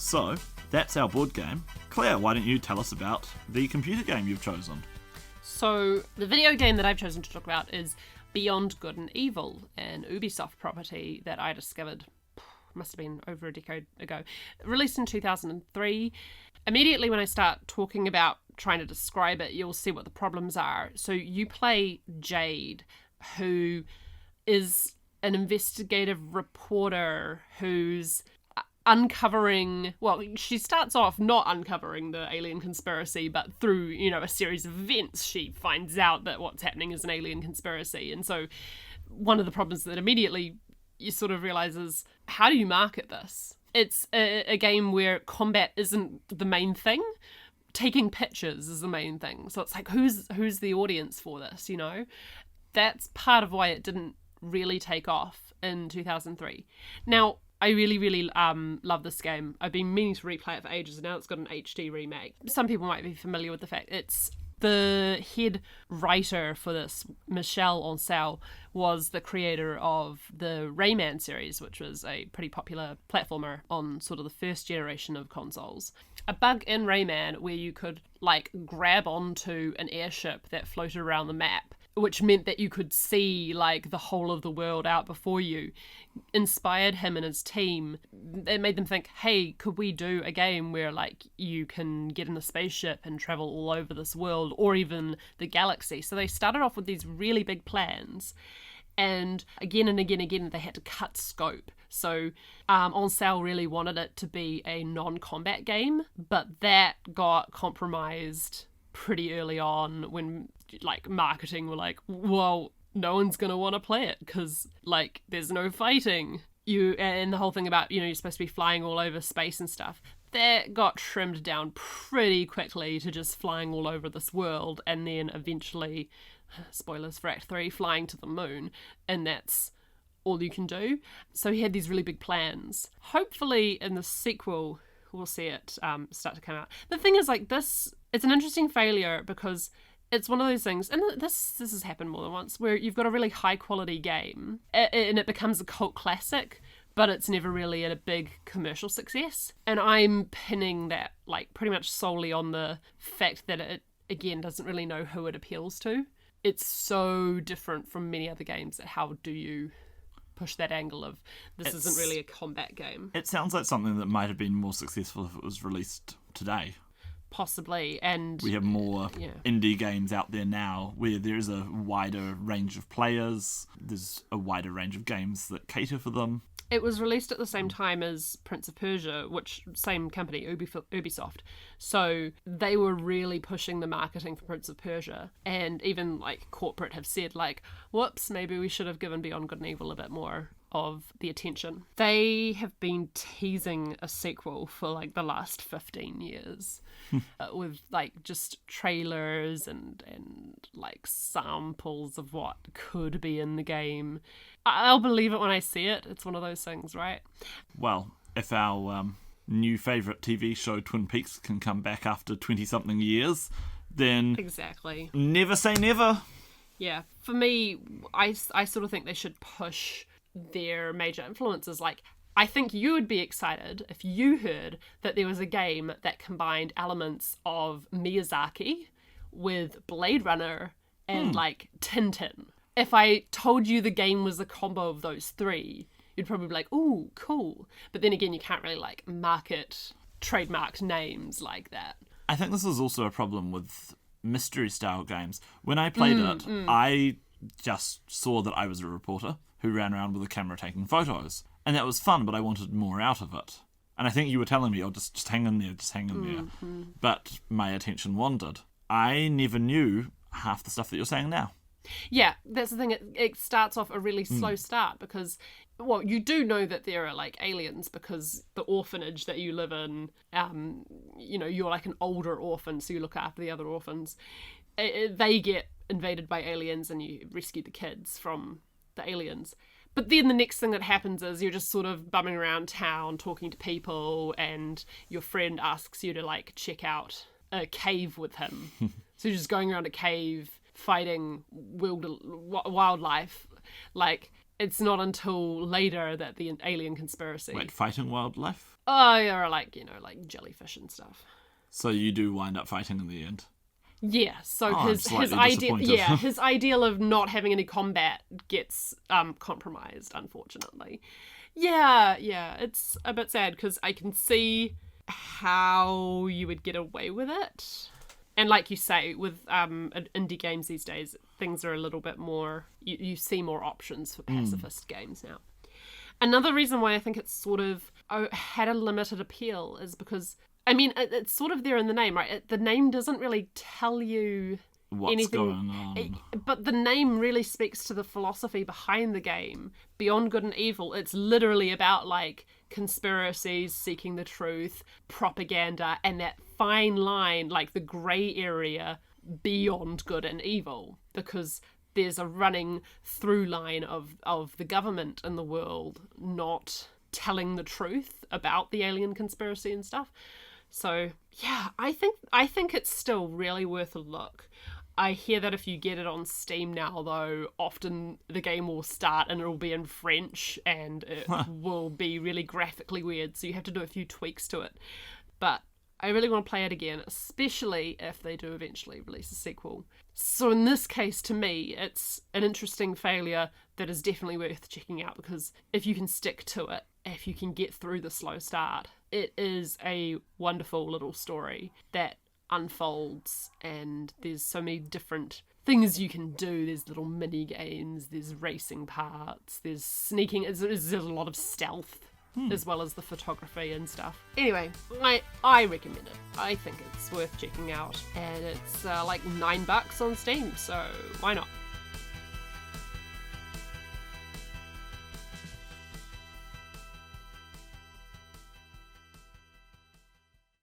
So, that's our board game. Claire, why don't you tell us about the computer game you've chosen? So, the video game that I've chosen to talk about is Beyond Good and Evil, an Ubisoft property that I discovered, must have been over a decade ago. Released in 2003. Immediately when I start talking about trying to describe it, you'll see what the problems are. So you play Jade, who is an investigative reporter who's uncovering, well, she starts off not uncovering the alien conspiracy, but through, a series of events, she finds out that what's happening is an alien conspiracy. And so one of the problems that immediately you sort of realize is, how do you market this? It's a game where combat isn't the main thing. Taking pictures is the main thing. So it's like, who's the audience for this, That's part of why it didn't really take off in 2003. Now, I really, really love this game. I've been meaning to replay it for ages, and now it's got an HD remake. Some people might be familiar with the fact it's the head writer for this, Michel Ancel, was the creator of the Rayman series, which was a pretty popular platformer on sort of the first generation of consoles. A bug in Rayman where you could, grab onto an airship that floated around the map, which meant that you could see, the whole of the world out before you, inspired him and his team. It made them think, hey, could we do a game where, you can get in a spaceship and travel all over this world, or even the galaxy? So they started off with these really big plans, and again and again, they had to cut scope. So Ancel really wanted it to be a non-combat game, but that got compromised pretty early on when marketing were like, well, no one's gonna want to play it because there's no fighting, and the whole thing about you're supposed to be flying all over space and stuff, that got trimmed down pretty quickly to just flying all over this world, and then eventually, spoilers for Act 3, flying to the moon, and that's all you can do. So he had these really big plans. Hopefully in the sequel we'll see it start to come out. The thing is, this, it's an interesting failure because it's one of those things, and this has happened more than once, where you've got a really high quality game and it becomes a cult classic, but it's never really a big commercial success. And I'm pinning that pretty much solely on the fact that it, again, doesn't really know who it appeals to. It's so different from many other games that how do you push that angle of this isn't really a combat game. It sounds like something that might have been more successful if it was released today. Possibly, and we have more indie games out there now where there is a wider range of players, there's a wider range of games that cater for them. It was released at the same time as Prince of Persia, which same company, Ubisoft. So they were really pushing the marketing for Prince of Persia, and even corporate have said whoops, maybe we should have given Beyond Good and Evil a bit more of the attention. They have been teasing a sequel for the last 15 years with just trailers and samples of what could be in the game. I'll believe it when I see it. It's one of those things, right? Well, if our new favourite TV show Twin Peaks can come back after 20-something years, then exactly, never say never. Yeah, for me, I sort of think they should push their major influences. I think you would be excited if you heard that there was a game that combined elements of Miyazaki with Blade Runner and Tintin. If I told you the game was a combo of those three, you'd probably be like, ooh, cool. But then again, you can't really market trademarked names like that. I think this is also a problem with mystery style games. When I played it, I just saw that I was a reporter who ran around with a camera taking photos. And that was fun, but I wanted more out of it. And I think you were telling me, just hang in there, just hang in there. But my attention wandered. I never knew half the stuff that you're saying now. Yeah, that's the thing. It starts off a really slow start because, well, you do know that there are aliens because the orphanage that you live in, you're an older orphan, so you look after the other orphans. They get invaded by aliens and you rescue the kids from the aliens. But then the next thing that happens is you're just sort of bumming around town, talking to people, and your friend asks you to check out a cave with him. So you're just going around a cave, fighting wildlife. it's not until later that the alien conspiracy. Wait, fighting wildlife? Oh, yeah, or like jellyfish and stuff. So you do wind up fighting in the end. Yeah, so I'm his slightly idea, disappointed. his ideal of not having any combat gets compromised, unfortunately. Yeah, it's a bit sad because I can see how you would get away with it. And like you say, with indie games these days, things are a little bit more, you see more options for pacifist games now. Another reason why I think it's sort of had a limited appeal is because, I mean, it's sort of there in the name, right? The name doesn't really tell you What's anything, going on? but the name really speaks to the philosophy behind the game. Beyond Good and Evil, it's literally about like conspiracies, seeking the truth, propaganda, and that fine line, like the grey area beyond good and evil, because there's a running through line of the government in the world not telling the truth about the alien conspiracy and stuff. So yeah, I think it's still really worth a look. I hear that if you get it on Steam now, though, often the game will start and it'll be in French and it will be really graphically weird, so you have to do a few tweaks to it. But I really want to play it again, especially if they do eventually release a sequel. So in this case, to me, it's an interesting failure that is definitely worth checking out, because if you can stick to it, if you can get through the slow start, it is a wonderful little story that unfolds, and there's so many different things you can do. There's little mini games, there's racing parts, there's sneaking, there's a lot of stealth as well as the photography and stuff. Anyway, I recommend it. I think it's worth checking out, and it's like $9 on Steam, so why not?